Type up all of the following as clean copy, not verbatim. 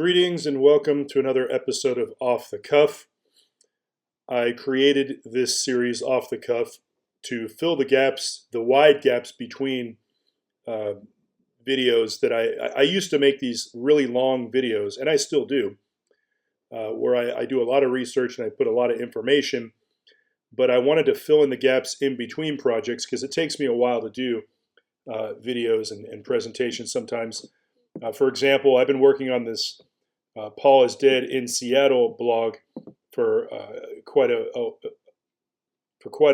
Greetings and welcome to another episode of Off the Cuff. I created this series Off the Cuff to fill the gaps, the wide gaps between uh, videos that I used to make these really long videos, and I still do, where I do a lot of research and I put a lot of information, but I wanted to fill in the gaps in between projects because it takes me a while to do videos and presentations sometimes. For example, I've been working on this Paul is Dead in Seattle blog for quite a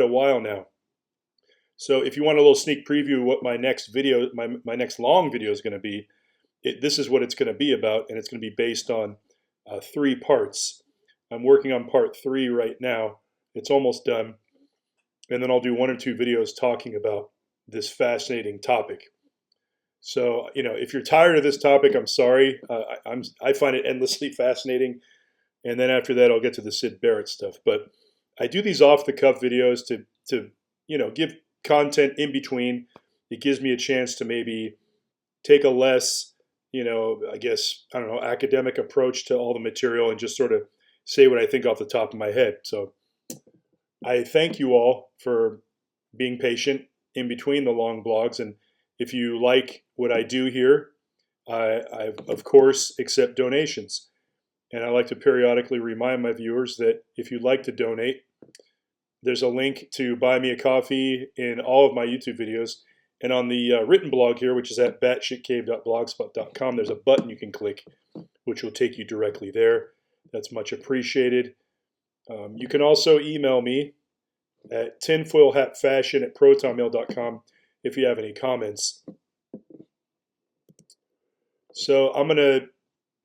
while now. So if you want a little sneak preview of what my next video, my next long video is going to be, this is what it's going to be about, and it's going to be based on 3 parts. I'm working on part 3 right now. It's almost done, and then I'll do 1 or 2 videos talking about this fascinating topic. So, if you're tired of this topic, I'm sorry. I find it endlessly fascinating. And then after that, I'll get to the Sid Barrett stuff. But I do these off-the-cuff videos to give content in between. It gives me a chance to maybe take a less, academic approach to all the material and just sort of say what I think off the top of my head. So I thank you all for being patient in between the long blogs. And if you like what I do here, I of course accept donations. And I like to periodically remind my viewers that if you'd like to donate, there's a link to buy me a coffee in all of my YouTube videos. And on the written blog here, which is at batshitcave.blogspot.com, there's a button you can click, which will take you directly there. That's much appreciated. You can also email me at tinfoilhatfashion@protonmail.com if you have any comments. So I'm going to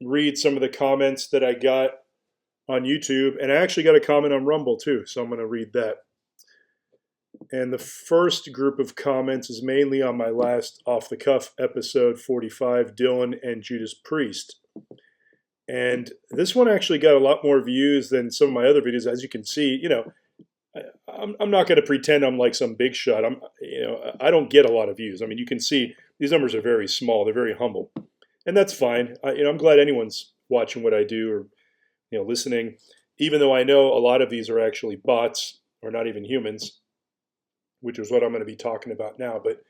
read some of the comments that I got on YouTube, and I actually got a comment on Rumble too, so I'm going to read that. And the first group of comments is mainly on my last Off the Cuff episode 45, Dylan and Judas Priest. And this one actually got a lot more views than some of my other videos. As you can see, I'm not going to pretend I'm like some big shot. I don't get a lot of views. I mean, you can see these numbers are very small. They're very humble, and that's fine. I'm glad anyone's watching what I do or listening, even though I know a lot of these are actually bots or not even humans, which is what I'm going to be talking about now. But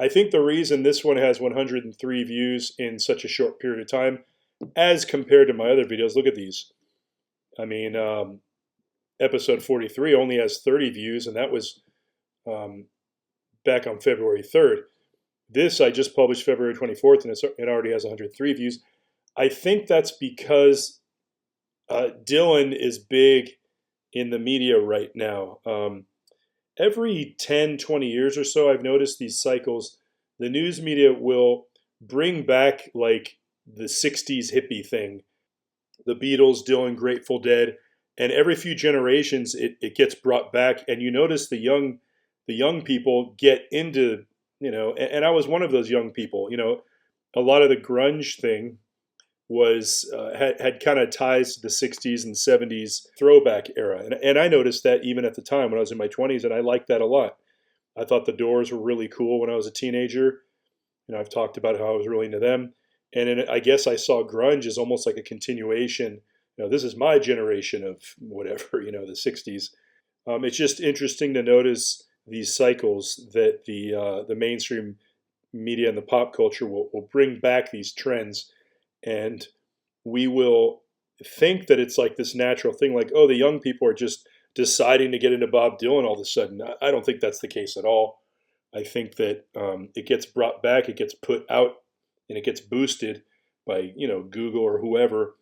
I think the reason this one has 103 views in such a short period of time, as compared to my other videos, look at these. I mean, episode 43 only has 30 views, and that was back on February 3rd. This I just published February 24th, and it already has 103 views. I think that's because Dylan is big in the media right now. Every 10, 20 years or so, I've noticed these cycles. The news media will bring back like the 60s hippie thing. The Beatles, Dylan, Grateful Dead. And every few generations, it gets brought back, and you notice the young people get into, and I was one of those young people. A lot of the grunge thing was had kind of ties to the 60s and 70s throwback era, and I noticed that even at the time when I was in my 20s, and I liked that a lot. I thought the Doors were really cool when I was a teenager. I've talked about how I was really into them, and I guess I saw grunge as almost like a continuation. This is my generation of whatever, the 60s. It's just interesting to notice these cycles that the mainstream media and the pop culture will bring back these trends, and we will think that it's like this natural thing, like, oh, the young people are just deciding to get into Bob Dylan all of a sudden. I don't think that's the case at all. I think that it gets brought back, it gets put out, and it gets boosted by Google or whoever.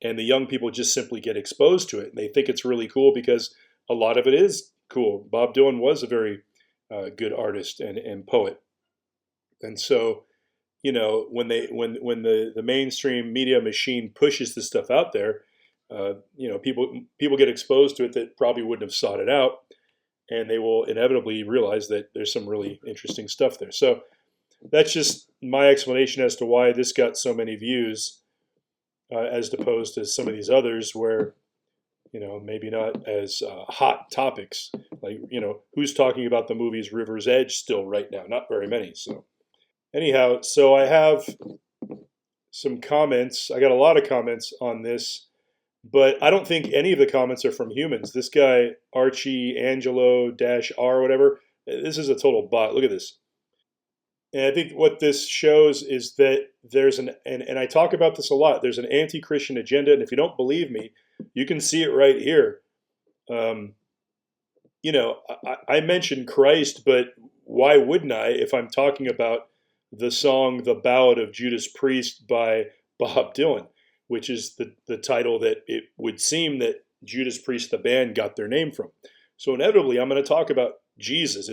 And the young people just simply get exposed to it. And they think it's really cool because a lot of it is cool. Bob Dylan was a very good artist and poet. And so, when the mainstream media machine pushes this stuff out there, people get exposed to it that probably wouldn't have sought it out. And they will inevitably realize that there's some really interesting stuff there. So that's just my explanation as to why this got so many views. As opposed to some of these others where, maybe not as hot topics. Like, who's talking about the movies River's Edge still right now? Not very many. So anyhow, so I have some comments. I got a lot of comments on this, but I don't think any of the comments are from humans. This guy, Archie Angelo -R, whatever, this is a total bot. Look at this. And I think what this shows is that there's and I talk about this a lot, there's an anti-Christian agenda. And if you don't believe me, you can see it right here. Um, I mentioned Christ, but why wouldn't I if I'm talking about the song The Ballad of Judas Priest by Bob Dylan, which is the title that it would seem that Judas Priest, the band, got their name from. So inevitably, I'm going to talk about Jesus.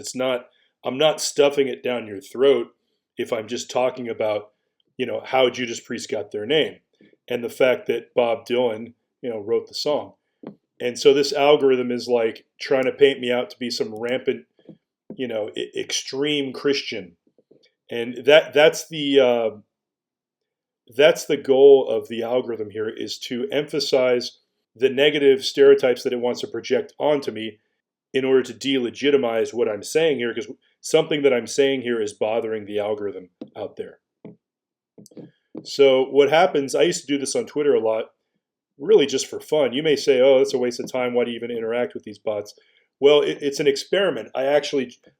I'm not stuffing it down your throat if I'm just talking about, how Judas Priest got their name and the fact that Bob Dylan, wrote the song. And so this algorithm is like trying to paint me out to be some rampant, extreme Christian, and that's the goal of the algorithm here, is to emphasize the negative stereotypes that it wants to project onto me in order to delegitimize what I'm saying here, because something that I'm saying here is bothering the algorithm out there. So what happens, I used to do this on Twitter a lot, really just for fun. You may say, oh, that's a waste of time. Why do you even interact with these bots? Well, it's an experiment. I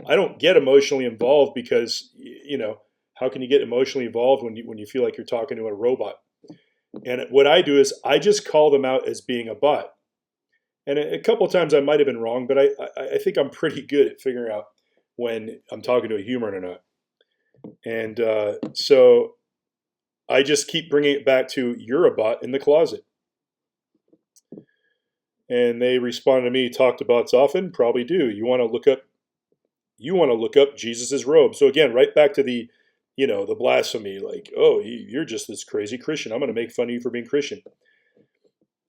don't get emotionally involved because, how can you get emotionally involved when you feel like you're talking to a robot? And what I do is I just call them out as being a bot. And a couple of times I might have been wrong, but I think I'm pretty good at figuring out when I'm talking to a human or not. And so I just keep bringing it back to, you're a bot in the closet. And they responded to me, talk to bots often? Probably do. You want to look up Jesus's robe. So again, right back to the blasphemy, like, oh, you're just this crazy Christian. I'm going to make fun of you for being Christian.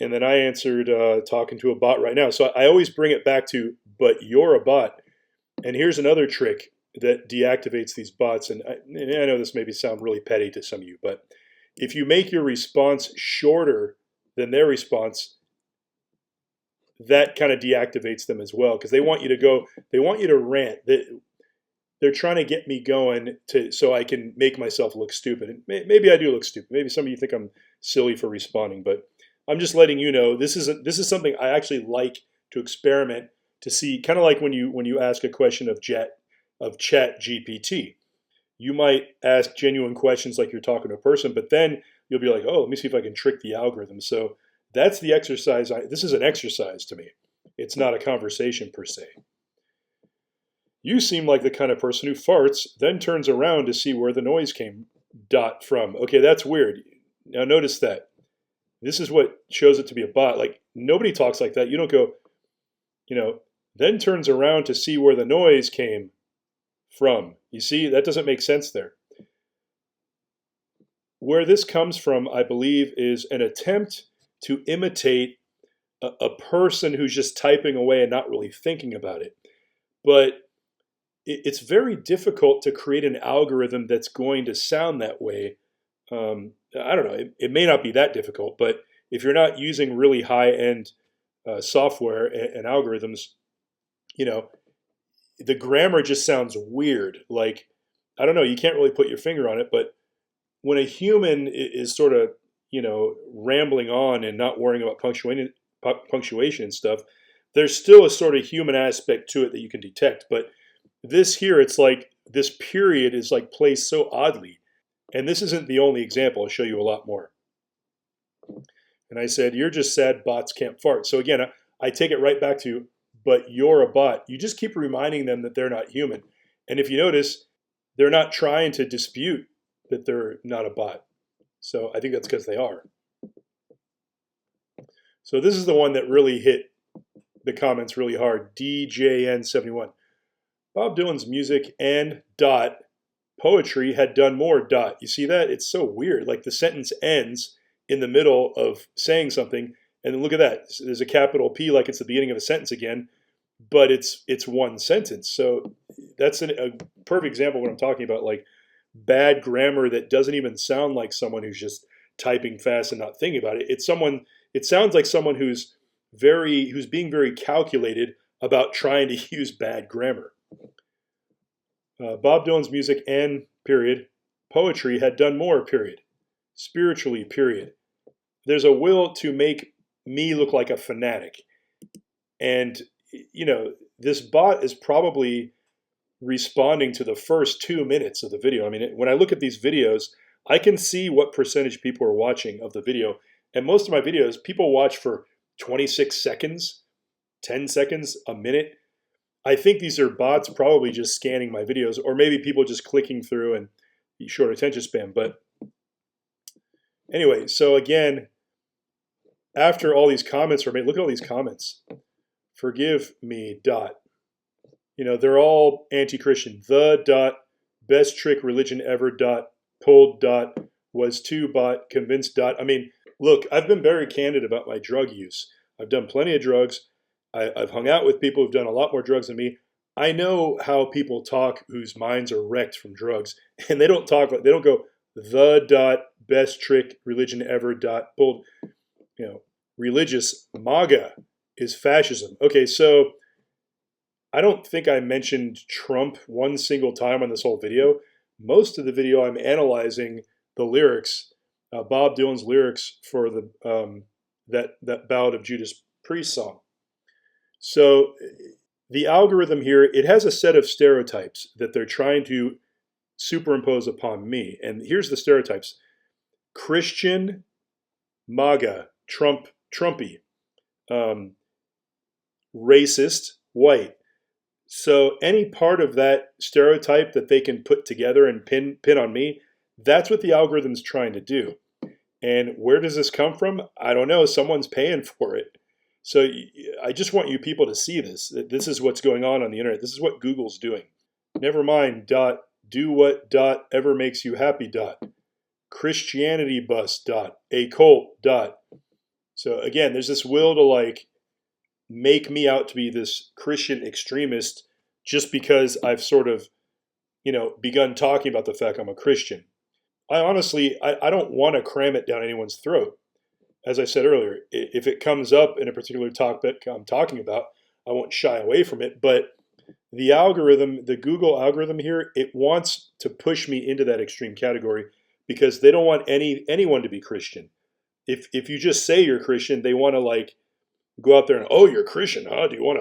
And then I answered, talking to a bot right now. So I always bring it back to, but you're a bot. And here's another trick that deactivates these bots. And I know this maybe sound really petty to some of you, but if you make your response shorter than their response, that kind of deactivates them as well, because they want you to rant. They're trying to get me going so I can make myself look stupid. And maybe I do look stupid. Maybe some of you think I'm silly for responding, but I'm just letting you know this is something I actually like to experiment to see. Kind of like when you ask a question of Chat GPT, you might ask genuine questions like you're talking to a person, but then you'll be like, oh, let me see if I can trick the algorithm. So that's the exercise. This is an exercise to me. It's not a conversation per se. You seem like the kind of person who farts, then turns around to see where the noise came from. Okay, that's weird. Now notice that. This is what shows it to be a bot. Like, nobody talks like that. You don't go, then turns around to see where the noise came from. You see, that doesn't make sense there. Where this comes from, I believe, is an attempt to imitate a person who's just typing away and not really thinking about it. But it's very difficult to create an algorithm that's going to sound that way. I don't know. It may not be that difficult, but if you're not using really high-end software and algorithms, the grammar just sounds weird. Like, I don't know. You can't really put your finger on it, but when a human is sort of rambling on and not worrying about punctuation and stuff, there's still a sort of human aspect to it that you can detect. But this here, it's like this period is like placed so oddly. And this isn't the only example. I'll show you a lot more. And I said, you're just sad bots can't fart. So again, I take it right back to, but you're a bot. You just keep reminding them that they're not human. And if you notice, they're not trying to dispute that they're not a bot. So I think that's because they are. So this is the one that really hit the comments really hard. DJN71. Bob Dylan's music and poetry had done more . You see that? It's so weird. Like the sentence ends in the middle of saying something, and then look at that. There's a capital P like it's the beginning of a sentence again, but it's one sentence. So that's a perfect example of what I'm talking about. Like bad grammar that doesn't even sound like someone who's just typing fast and not thinking about it. It sounds like someone who's being very calculated about trying to use bad grammar. Bob Dylan's music and poetry had done more, spiritually, period. There's a will to make me look like a fanatic. And, this bot is probably responding to the first 2 minutes of the video. I mean, when I look at these videos, I can see what percentage people are watching of the video. And most of my videos, people watch for 26 seconds, 10 seconds, a minute. I think these are bots probably just scanning my videos, or maybe people just clicking through and short attention span. But anyway, so again, after all these comments were made, look at all these comments. Forgive me, dot. They're all anti-Christian. The dot, best trick religion ever dot, pulled dot, was too bot, convinced dot. I mean, look, I've been very candid about my drug use. I've done plenty of drugs. I've hung out with people who've done a lot more drugs than me. I know how people talk whose minds are wrecked from drugs, and they don't go the dot, best trick religion ever dot, pulled. Religious MAGA is fascism. Okay, so I don't think I mentioned Trump one single time on this whole video. Most of the video, I'm analyzing the lyrics, Bob Dylan's lyrics for the that Ballad of Judas Priest song. So the algorithm here, it has a set of stereotypes that they're trying to superimpose upon me. And here's the stereotypes: Christian, MAGA, Trumpy, racist, white. So any part of that stereotype that they can put together and pin on me, that's what the algorithm's trying to do. And where does this come from? I don't know. Someone's paying for it. So I just want you people to see this. This is what's going on the internet. This is what Google's doing. Never mind, dot, do what, dot, ever makes you happy, dot. Christianity bus, dot, a cult, dot. So again, there's this will to make me out to be this Christian extremist just because I've sort of, begun talking about the fact I'm a Christian. I honestly don't want to cram it down anyone's throat. As I said earlier, if it comes up in a particular topic I'm talking about, I won't shy away from it. But the algorithm, the Google algorithm here, it wants to push me into that extreme category because they don't want anyone to be Christian. If you just say you're Christian, they want to go out there and, oh, you're Christian, huh? Do you want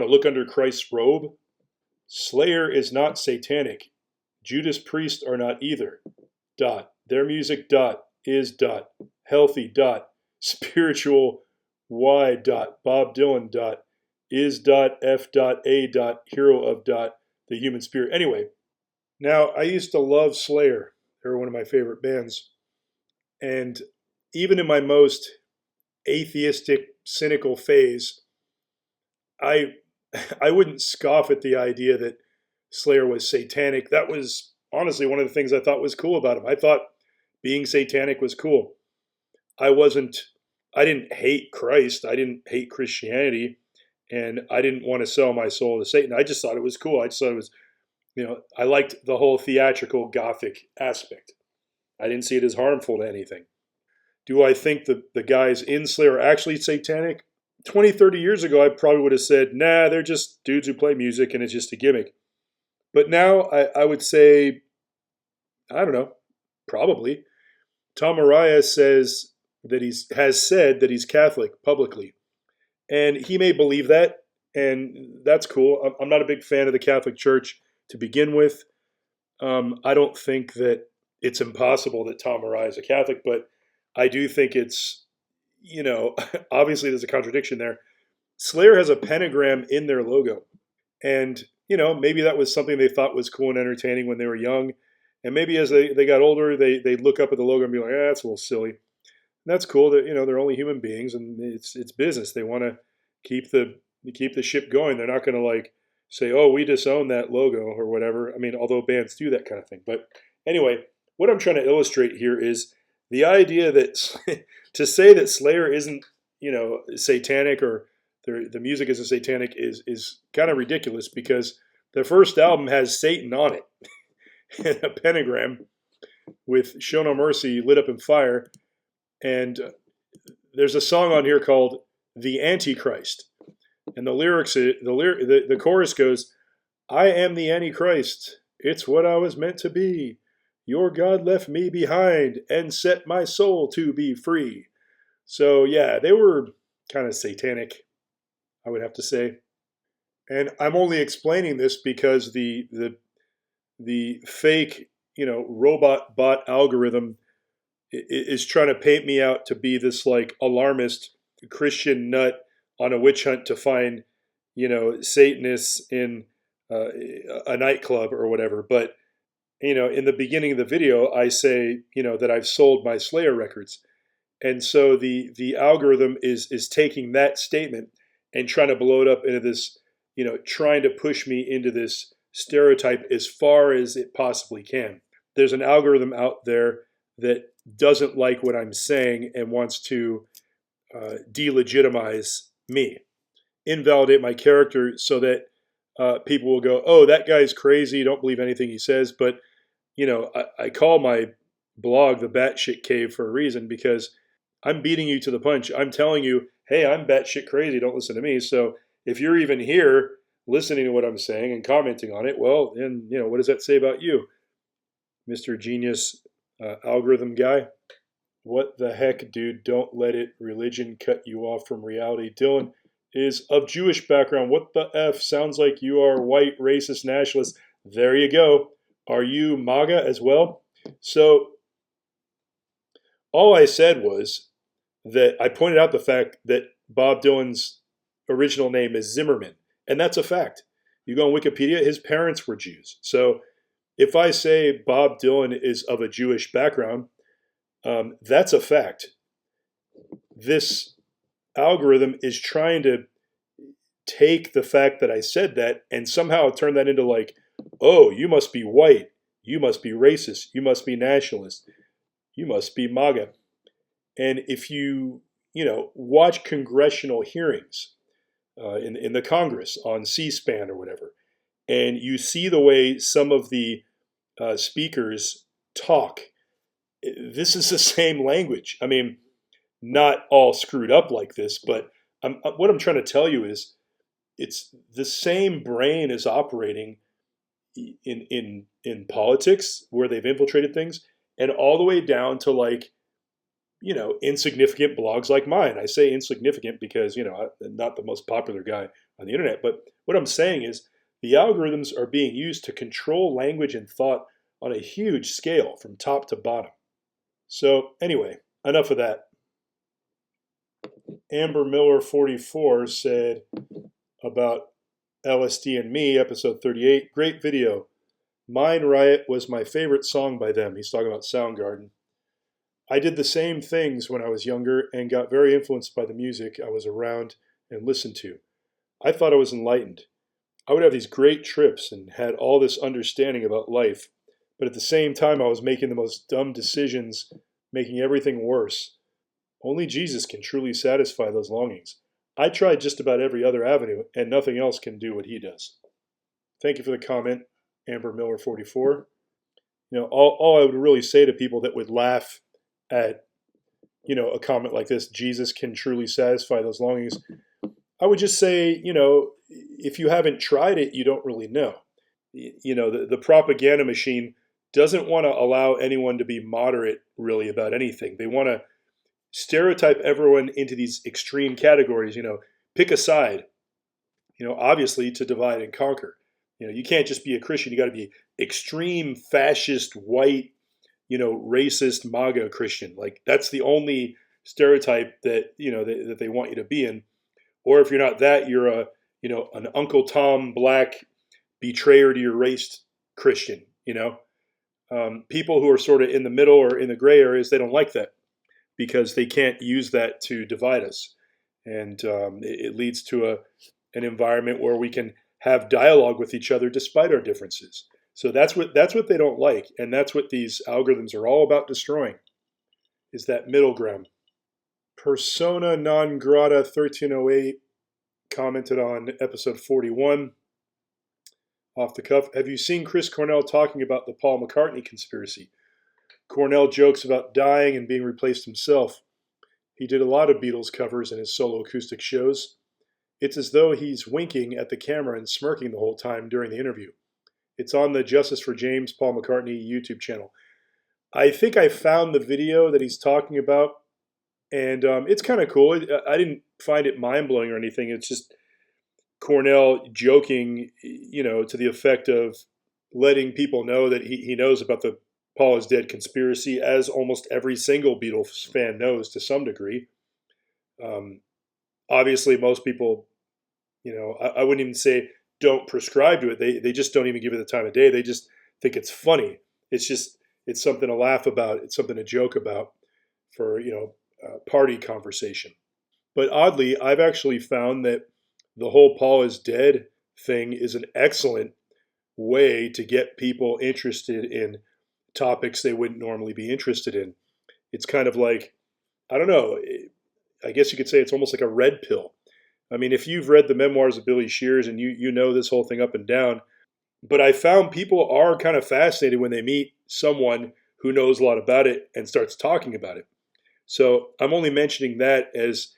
to look under Christ's robe? Slayer is not satanic. Judas Priest are not either. Dot. Their music dot is dot. Healthy dot. Spiritual Y dot. Bob Dylan dot. Is dot F dot A dot. Hero of dot. The human spirit. Anyway, now I used to love Slayer. They were one of my favorite bands. And even in my most atheistic, cynical phase, I wouldn't scoff at the idea that Slayer was satanic. That was honestly one of the things I thought was cool about him. I thought being satanic was cool. I didn't hate Christ. I didn't hate Christianity. And I didn't want to sell my soul to Satan. I just thought it was cool. I just thought it was, I liked the whole theatrical Gothic aspect. I didn't see it as harmful to anything. Do I think the guys in Slayer are actually satanic? 20, 30 years ago, I probably would have said, nah, they're just dudes who play music and it's just a gimmick. But now I would say, I don't know, probably. Tom Araya says that has said that he's Catholic publicly. And he may believe that, and that's cool. I'm not a big fan of the Catholic Church to begin with. I don't think that it's impossible that Tom Araya is a Catholic, but I do think it's, obviously there's a contradiction there. Slayer has a pentagram in their logo. And, maybe that was something they thought was cool and entertaining when they were young. And maybe as they got older, they look up at the logo and be like, that's a little silly. And that's cool that, they're only human beings and it's business. They want to keep the ship going. They're not going to say, oh, we disown that logo or whatever. I mean, although bands do that kind of thing. But anyway, what I'm trying to illustrate here is the idea that to say that Slayer isn't, satanic or the music isn't satanic is kind of ridiculous because the first album has Satan on it and a pentagram with Show No Mercy lit up in fire. And there's a song on here called The Antichrist. And the lyrics, the chorus goes, I am the Antichrist. It's what I was meant to be. Your God left me behind and set my soul to be free. So yeah, they were kind of satanic, I would have to say. And I'm only explaining this because the fake, robot bot algorithm is trying to paint me out to be this like alarmist Christian nut on a witch hunt to find, Satanists in a nightclub or whatever. But in the beginning of the video, I say, that I've sold my Slayer records, and so the algorithm is taking that statement and trying to blow it up into this, trying to push me into this stereotype as far as it possibly can. There's an algorithm out there that doesn't like what I'm saying and wants to delegitimize me, invalidate my character, so that people will go, "Oh, that guy's crazy. Don't believe anything he says." But I call my blog the Batshit Cave for a reason, because I'm beating you to the punch. I'm telling you, hey, I'm batshit crazy. Don't listen to me. So if you're even here listening to what I'm saying and commenting on it, well, then, what does that say about you, Mr. Genius algorithm guy? What the heck, dude? Don't let religion cut you off from reality. Dylan is of Jewish background. What the F? Sounds like you are white, racist, nationalist. There you go. Are you MAGA as well? So all I said was that I pointed out the fact that Bob Dylan's original name is Zimmerman, and that's a fact. You go on Wikipedia, his parents were Jews. So if I say Bob Dylan is of a Jewish background, that's a fact. This algorithm is trying to take the fact that I said that and somehow turn that into like, oh, you must be white, you must be racist, you must be nationalist, you must be MAGA. And if you, watch congressional hearings in the Congress on C-SPAN or whatever, and you see the way some of the speakers talk, this is the same language. I mean, not all screwed up like this, but what I'm trying to tell you is it's the same brain is operating in politics, where they've infiltrated things, and all the way down to like, insignificant blogs like mine. I say insignificant because, I'm not the most popular guy on the internet. But what I'm saying is the algorithms are being used to control language and thought on a huge scale from top to bottom. So anyway, enough of that. Amber Miller 44 said about LSD and Me, episode 38, great video. Mind Riot was my favorite song by them. He's talking about Soundgarden. I did the same things when I was younger and got very influenced by the music I was around and listened to. I thought I was enlightened. I would have these great trips and had all this understanding about life, but at the same time I was making the most dumb decisions, making everything worse. Only Jesus can truly satisfy those longings. I tried just about every other avenue, and nothing else can do what he does. Thank you for the comment, Amber Miller 44. All I would really say to people that would laugh at, a comment like this, Jesus can truly satisfy those longings, I would just say, if you haven't tried it, you don't really know. The propaganda machine doesn't want to allow anyone to be moderate really about anything. They want to stereotype everyone into these extreme categories, pick a side, obviously to divide and conquer. You can't just be a Christian. You got to be extreme fascist, white, racist MAGA Christian. Like that's the only stereotype that, that they want you to be in. Or if you're not that, you're an Uncle Tom black betrayer to your race Christian, people who are sort of in the middle or in the gray areas, they don't like that because they can't use that to divide us. And it leads to an environment where we can have dialogue with each other despite our differences. So that's what they don't like, and that's what these algorithms are all about destroying, is that middle ground. Persona non grata 1308 commented on episode 41 off the cuff. Have you seen Chris Cornell talking about the Paul McCartney conspiracy? Cornell jokes about dying and being replaced himself. He did a lot of Beatles covers in his solo acoustic shows. It's as though he's winking at the camera and smirking the whole time during the interview. It's on the Justice for James Paul McCartney YouTube channel. I think I found the video that he's talking about, and it's kind of cool. I didn't find it mind blowing or anything. It's just Cornell joking, to the effect of letting people know that he knows about the Paul is dead conspiracy, as almost every single Beatles fan knows to some degree. Um, Obviously, most people, I wouldn't even say don't prescribe to it. They just don't even give it the time of day. They just think it's funny. It's something to laugh about. It's something to joke about for party conversation. But oddly, I've actually found that the whole Paul is dead thing is an excellent way to get people interested in topics they wouldn't normally be interested in. It's kind of like, I don't know, I guess you could say it's almost like a red pill. I mean, if you've read the memoirs of Billy Shears and you know this whole thing up and down, but I found people are kind of fascinated when they meet someone who knows a lot about it and starts talking about it. So I'm only mentioning that as,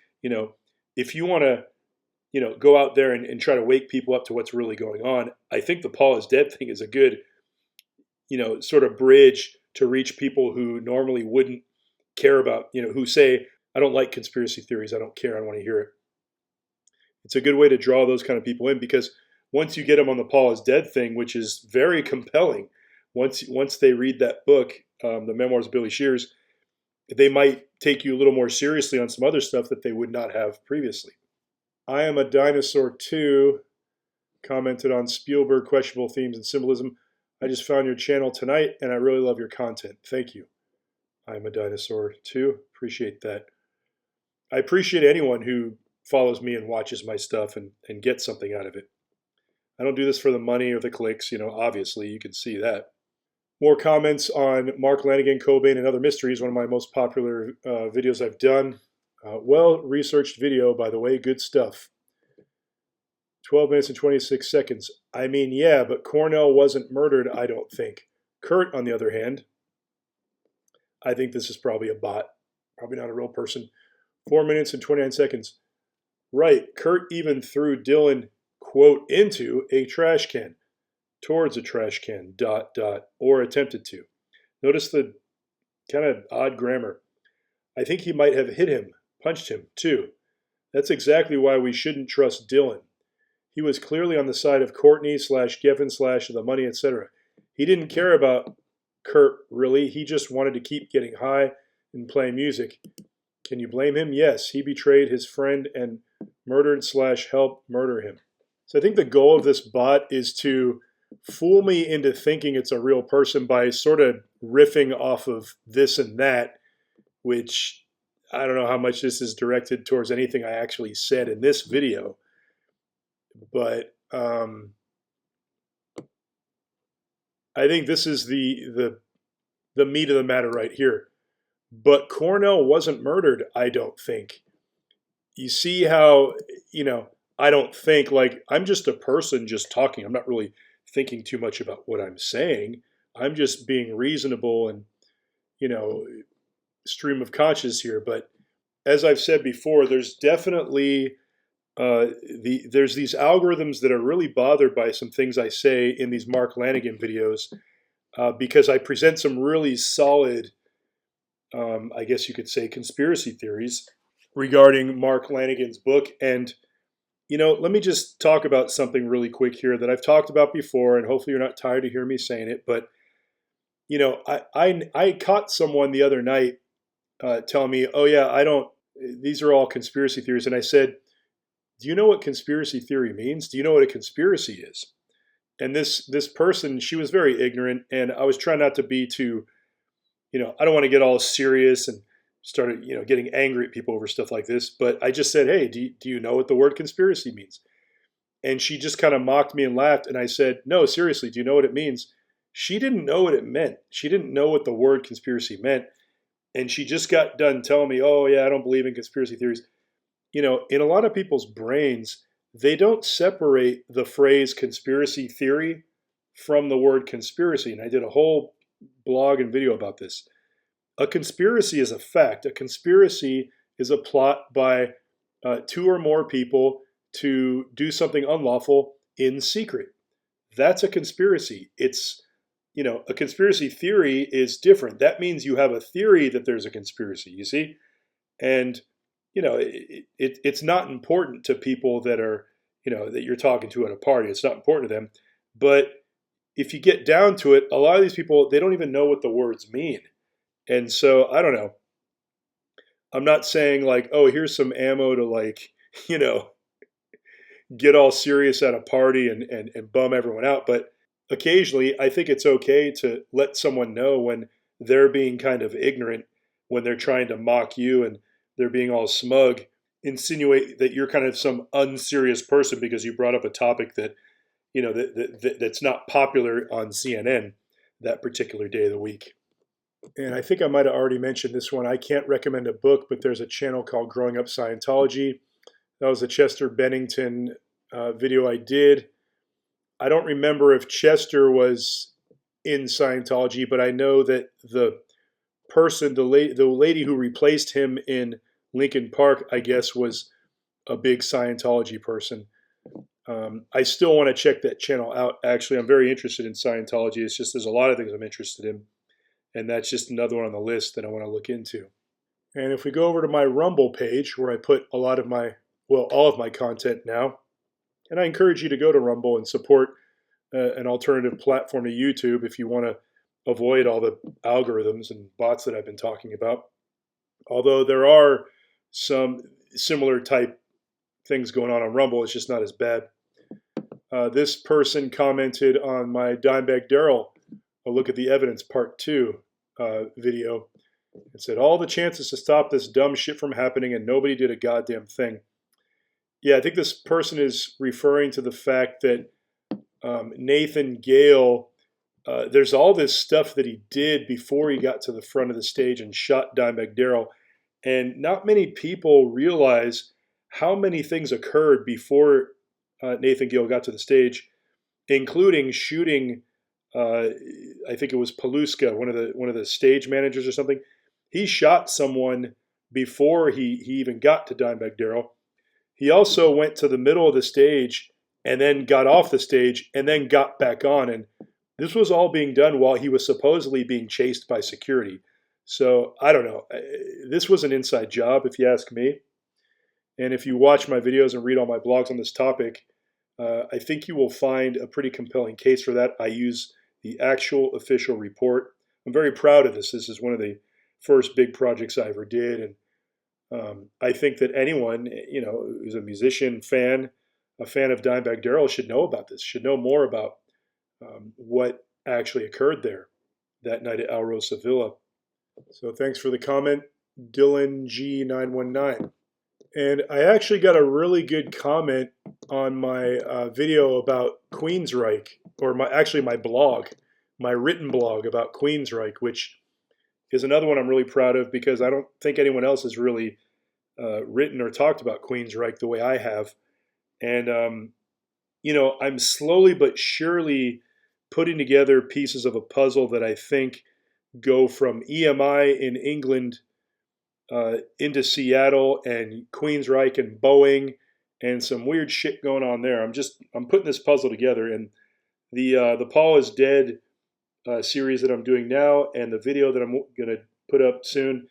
if you want to, go out there and try to wake people up to what's really going on, I think the Paul is dead thing is a good, sort of bridge to reach people who normally wouldn't care about, who say, I don't like conspiracy theories. I don't care. I don't want to hear it. It's a good way to draw those kind of people in, because once you get them on the Paul is dead thing, which is very compelling, once they read that book, the memoirs of Billy Shears, they might take you a little more seriously on some other stuff that they would not have previously. I am a dinosaur too. Commented on Spielberg, questionable themes and symbolism. I just found your channel tonight and I really love your content. Thank you. I am a dinosaur too. Appreciate that. I appreciate anyone who follows me and watches my stuff and gets something out of it. I don't do this for the money or the clicks, obviously, you can see that. More comments on Mark Lanigan, Cobain, and Other Mysteries, one of my most popular videos I've done. Well-researched video, by the way, good stuff. 12 minutes and 26 seconds. I mean, yeah, but Cornell wasn't murdered, I don't think. Kurt, on the other hand, I think this is probably a bot. Probably not a real person. 4 minutes and 29 seconds. Right, Kurt even threw Dylan, quote, into a trash can. Towards a trash can, ... or attempted to. Notice the kind of odd grammar. I think he might have hit him, punched him, too. That's exactly why we shouldn't trust Dylan. He was clearly on the side of Courtney / Gavin / the money, etc. He didn't care about Kurt, really. He just wanted to keep getting high and playing music. Can you blame him? Yes, he betrayed his friend and murdered / helped murder him. So I think the goal of this bot is to fool me into thinking it's a real person by sort of riffing off of this and that, which I don't know how much this is directed towards anything I actually said in this video. But I think this is the meat of the matter right here. But Cornell wasn't murdered, I don't think. You see how, I don't think, like, I'm just a person just talking. I'm not really thinking too much about what I'm saying. I'm just being reasonable and, stream of conscious here. But as I've said before, there's definitely there's these algorithms that are really bothered by some things I say in these Mark Lanigan videos because I present some really solid, I guess you could say, conspiracy theories regarding Mark Lanigan's book. And let me just talk about something really quick here that I've talked about before, and hopefully you're not tired of hearing me saying it. But I caught someone the other night telling me, "Oh yeah, I don't. These are all conspiracy theories." And I said, "Do you know what conspiracy theory means? Do you know what a conspiracy is?" And this person, she was very ignorant, and I was trying not to be too, I don't want to get all serious and started, getting angry at people over stuff like this. But I just said, "Hey, do you know what the word conspiracy means?" And she just kind of mocked me and laughed. And I said, "No, seriously, do you know what it means?" She didn't know what it meant. She didn't know what the word conspiracy meant. And she just got done telling me, "Oh yeah, I don't believe in conspiracy theories." In a lot of people's brains, they don't separate the phrase conspiracy theory from the word conspiracy. And I did a whole blog and video about this. A conspiracy is a fact. A conspiracy is a plot by two or more people to do something unlawful in secret. That's a conspiracy. It's a conspiracy theory is different. That means you have a theory that there's a conspiracy, you see? And, it's not important to people that are, that you're talking to at a party. It's not important to them. But if you get down to it, a lot of these people, they don't even know what the words mean. And so, I don't know. I'm not saying like, oh, here's some ammo to like, you know, get all serious at a party and bum everyone out. But occasionally, I think it's okay to let someone know when they're being kind of ignorant, when they're trying to mock you and they're being all smug, insinuate that you're kind of some unserious person because you brought up a topic that, that's not popular on CNN that particular day of the week. And I think I might have already mentioned this one. I can't recommend a book, but there's a channel called Growing Up Scientology. That was a Chester Bennington video I did. I don't remember if Chester was in Scientology, but I know that the person, the lady who replaced him in Lincoln Park, I guess, was a big Scientology person. I still want to check that channel out. Actually, I'm very interested in Scientology. It's just there's a lot of things I'm interested in, and that's just another one on the list that I want to look into. And if we go over to my Rumble page, where I put a lot of my, well, all of my content now, and I encourage you to go to Rumble and support an alternative platform to YouTube if you want to avoid all the algorithms and bots that I've been talking about. Although there are some similar type things going on Rumble, it's just not as bad. This person commented on my Dimebag Daryl, a look at the evidence part 2 video. It said, all the chances to stop this dumb shit from happening and nobody did a goddamn thing. Yeah, I think this person is referring to the fact that Nathan Gale, there's all this stuff that he did before he got to the front of the stage and shot Dimebag Daryl. And not many people realize how many things occurred before Nathan Gale got to the stage, including shooting, I think it was Paluska, one of the stage managers or something. He shot someone before he even got to Dimebag Daryl. He also went to the middle of the stage and then got off the stage and then got back on. And this was all being done while he was supposedly being chased by security. So I don't know. This was an inside job, if you ask me. And if you watch my videos and read all my blogs on this topic, I think you will find a pretty compelling case for that. I use the actual official report. I'm very proud of this. This is one of the first big projects I ever did. And I think that anyone, who's a musician, a fan of Dimebag Daryl should know about this, should know more about what actually occurred there that night at Alrosa Villa. So thanks for the comment, Dylan G919. And I actually got a really good comment on my video about Queensryche, or my blog, my written blog about Queensryche, which is another one I'm really proud of because I don't think anyone else has really written or talked about Queensryche the way I have. And, I'm slowly but surely putting together pieces of a puzzle that I think go from EMI in England into Seattle and Queensryche and Boeing and some weird shit going on there. I'm putting this puzzle together, and the Paul is Dead series that I'm doing now and the video that I'm going to put up soon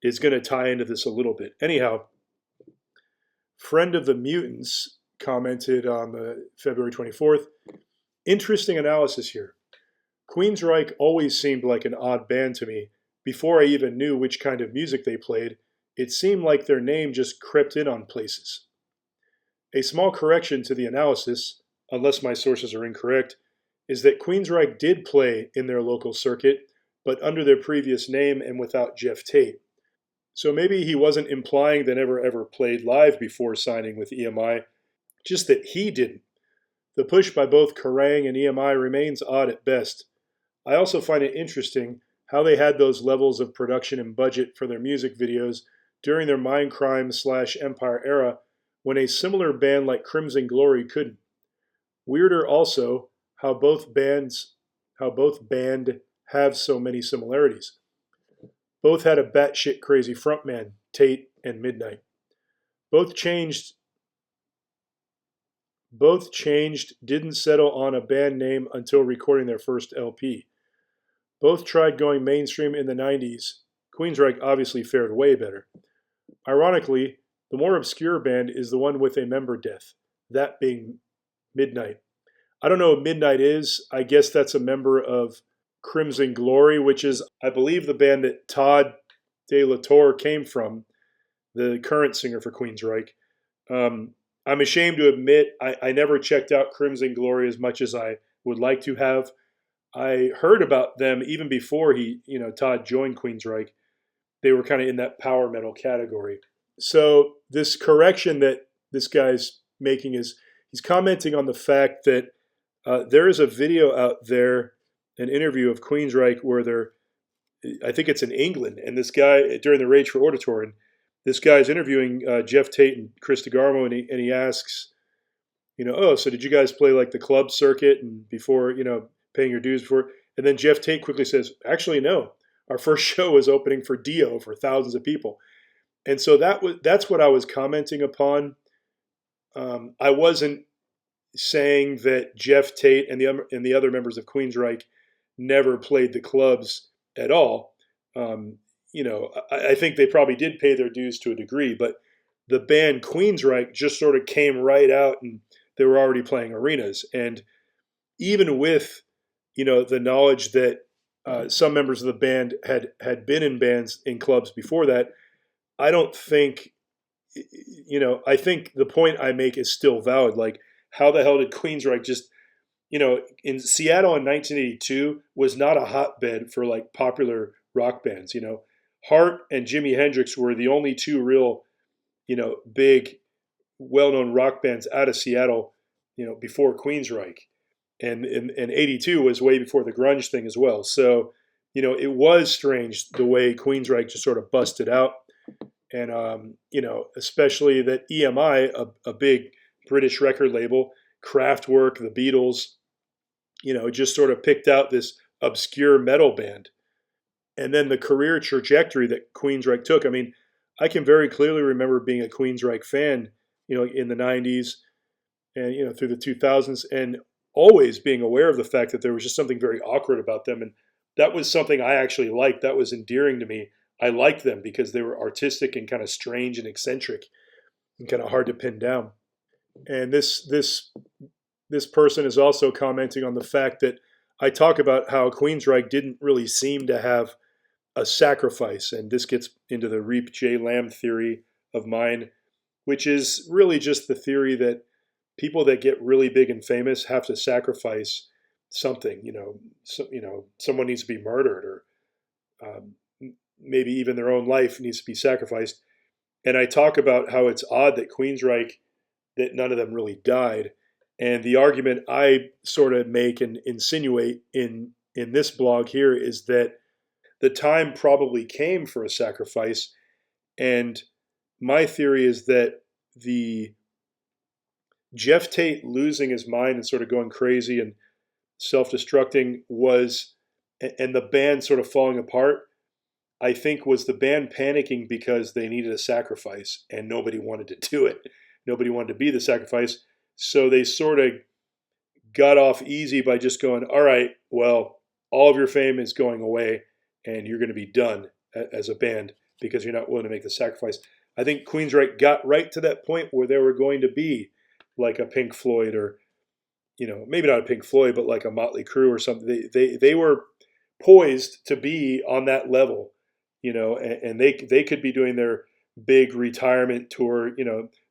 is going to tie into this a little bit. Anyhow, Friend of the Mutants commented on the February 24th. Interesting analysis here. Queensryche always seemed like an odd band to me. Before I even knew which kind of music they played, it seemed like their name just crept in on places. A small correction to the analysis, unless my sources are incorrect, is that Queensryche did play in their local circuit, but under their previous name and without Jeff Tate. So maybe he wasn't implying they never ever played live before signing with EMI, just that he didn't. The push by both Kerrang and EMI remains odd at best. I also find it interesting how they had those levels of production and budget for their music videos during their Mindcrime/Empire era when a similar band like Crimson Glory couldn't. Weirder also how both band have so many similarities. Both had a batshit crazy frontman, Tate and Midnight. Both changed, didn't settle on a band name until recording their first LP. Both tried going mainstream in the 90s. Queensryche obviously fared way better. Ironically, the more obscure band is the one with a member death, that being Midnight. I don't know what Midnight is. I guess that's a member of Crimson Glory, which is, I believe, the band that Todd De La Torre came from, the current singer for Queensryche. I'm ashamed to admit I never checked out Crimson Glory as much as I would like to have. I heard about them even before Todd joined Queensryche. They were kind of in that power metal category. So this correction that this guy's making is he's commenting on the fact that there is a video out there, an interview of Queensryche where I think it's in England, and this guy during the Rage for Order tour, and this guy's interviewing Jeff Tate and Chris DeGarmo, and he asks, oh, so did you guys play like the club circuit and before, paying your dues before? And then Jeff Tate quickly says, actually, no. Our first show was opening for Dio for thousands of people. And so that's what I was commenting upon. I wasn't saying that Jeff Tate and the other members of Queensryche never played the clubs at all. I think they probably did pay their dues to a degree, but the band Queensryche just sort of came right out and they were already playing arenas. And even with, the knowledge that some members of the band had been in bands in clubs before that, I don't think, I think the point I make is still valid. Like, how the hell did Queensryche just, in Seattle in 1982 was not a hotbed for like popular rock bands. Hart and Jimi Hendrix were the only two real, big, well-known rock bands out of Seattle, before Queensryche. And 82 was way before the grunge thing as well. So, it was strange the way Queensryche just sort of busted out. And, especially that EMI, a big British record label, Kraftwerk, the Beatles, just sort of picked out this obscure metal band. And then the career trajectory that Queensryche took. I mean, I can very clearly remember being a Queensryche fan, in the 90s and, through the 2000s, and always being aware of the fact that there was just something very awkward about them. And that was something I actually liked. That was endearing to me. I liked them because they were artistic and kind of strange and eccentric and kind of hard to pin down. And this person is also commenting on the fact that I talk about how Queensryche didn't really seem to have a sacrifice. And this gets into the Reap J. Lamb theory of mine, which is really just the theory that people that get really big and famous have to sacrifice something. Someone needs to be murdered, or maybe even their own life needs to be sacrificed. And I talk about how it's odd that Queensryche, that none of them really died. And the argument I sort of make and insinuate in this blog here is that the time probably came for a sacrifice. And my theory is that the Jeff Tate losing his mind and sort of going crazy and self-destructing and the band sort of falling apart, I think was the band panicking because they needed a sacrifice and nobody wanted to do it. Nobody wanted to be the sacrifice. So they sort of got off easy by just going, all right, well, all of your fame is going away and you're going to be done as a band because you're not willing to make the sacrifice. I think Queensryche got right to that point where they were going to be like a Pink Floyd, or, maybe not a Pink Floyd, but like a Motley Crue or something. They were poised to be on that level, and they could be doing their big retirement tour,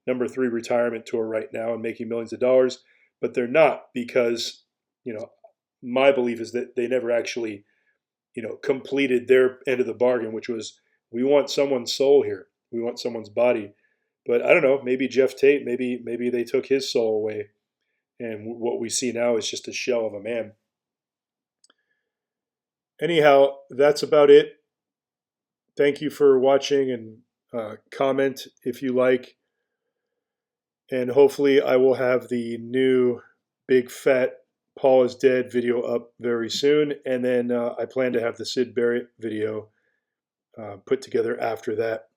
number 3 retirement tour right now and making millions of dollars, but they're not because, my belief is that they never actually, completed their end of the bargain, which was, we want someone's soul here. We want someone's body. But I don't know, maybe Jeff Tate, maybe they took his soul away. And what we see now is just a shell of a man. Anyhow, that's about it. Thank you for watching, and comment if you like. And hopefully I will have the new big fat Paul is Dead video up very soon. And then I plan to have the Sid Barrett video put together after that.